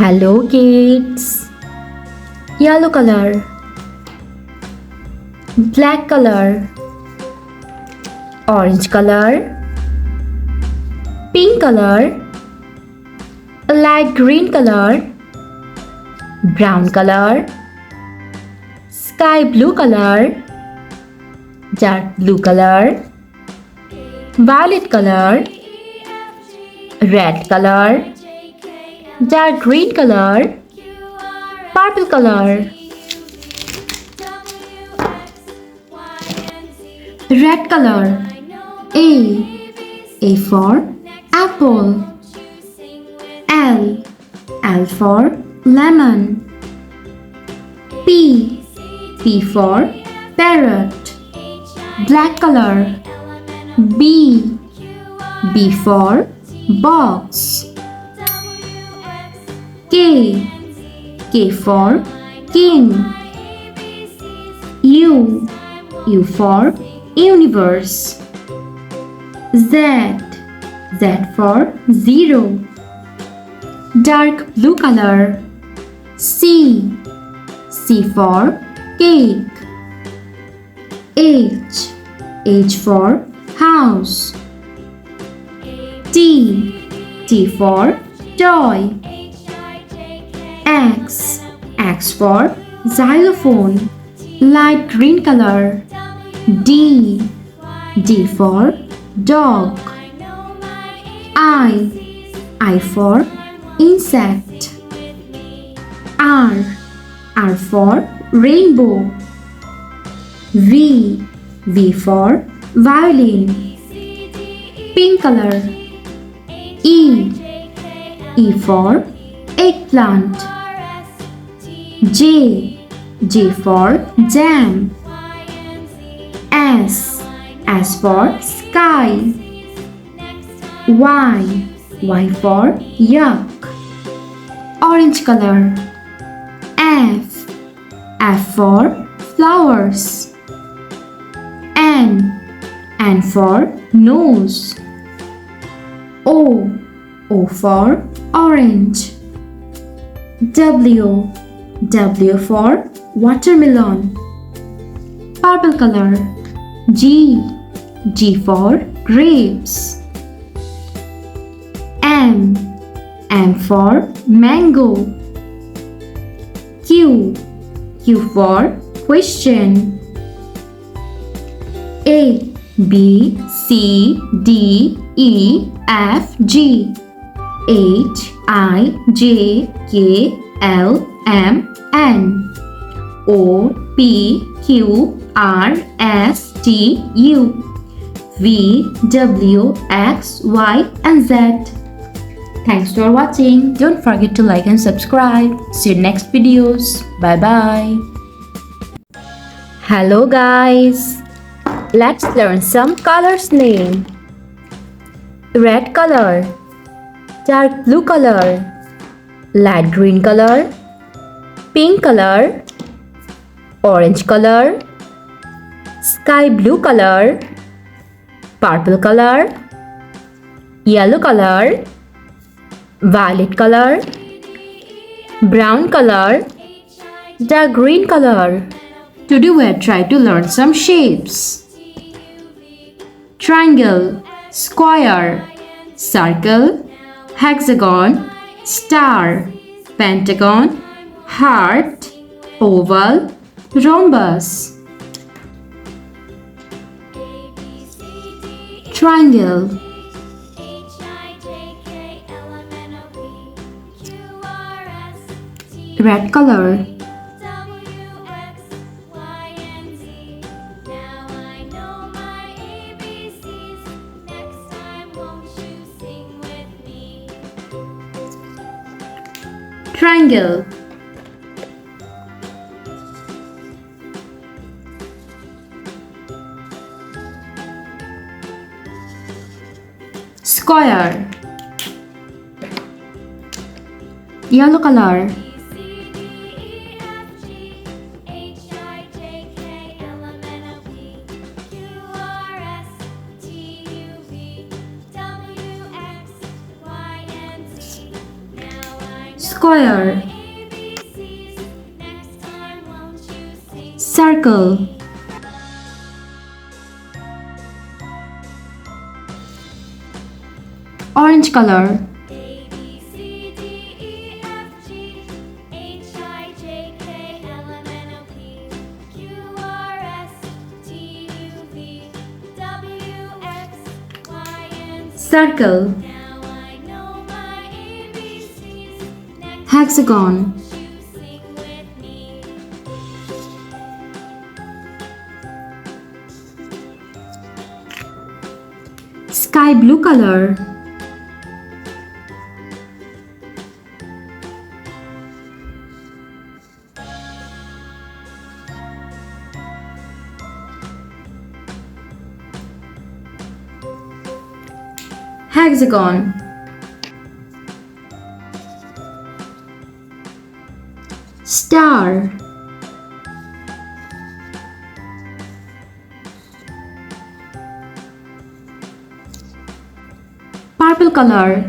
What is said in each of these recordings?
Hello kids. Yellow color, black color, orange color, pink color, light green color, brown color, sky blue color, dark blue color, violet color, red color, dark green color, purple color. Red color. A for apple. L for lemon. P for parrot. Black color. B for box. K for king. U for universe. Z for zero. Dark blue color. C for cake. H for house. T for toy. X for xylophone. Light green color. D for dog. I for insect. R for rainbow. V for violin. Pink color. E for eggplant. J for jam. S for sky. Y for yuck. Orange color. F for flowers. N for nose. O for orange. W for watermelon. Purple color. G for grapes. M for mango. Q for question. A B C D E F G H I J K L M N O P Q R S T U V W X Y and Z. Thanks for watching. Don't forget to like and subscribe. See you next videos. Bye bye. Hello guys. Let's learn some colors name. Red color, dark blue color, light green color, pink color, orange color, sky blue color, purple color, yellow color, violet color, brown color, dark green color. Today we have tried to learn some shapes. Triangle, square, circle, hexagon, star, pentagon, heart, oval, rhombus. Triangle. Red color. Triangle. Square. Yellow color. Square. Circle. Orange color. Circle. Hexagon. Sky blue color. Hexagon. Star. Purple color.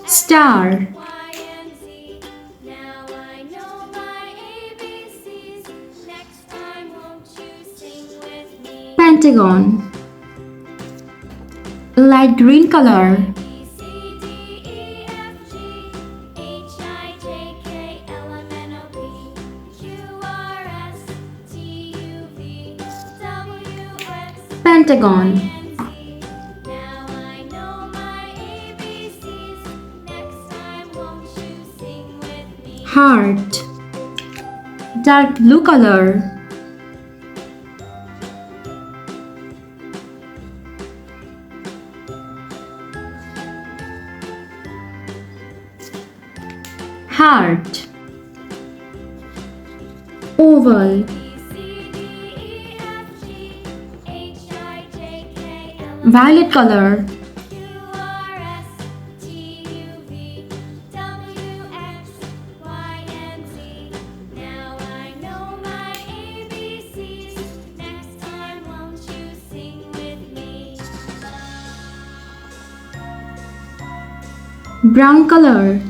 Star. Pentagon. Light green color. Pentagon. Heart. Dark blue color. Heart. Oval. Violet color. Brown color.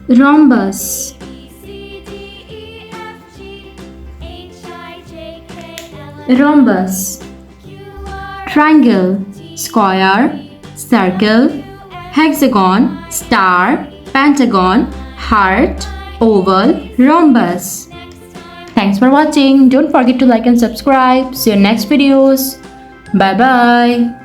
Rhombus. Rhombus. Triangle. Square. Circle. Hexagon. Star. Pentagon. Heart. Oval. Rhombus. Thanks for watching. Don't forget to like and subscribe. See you in next videos. Bye bye.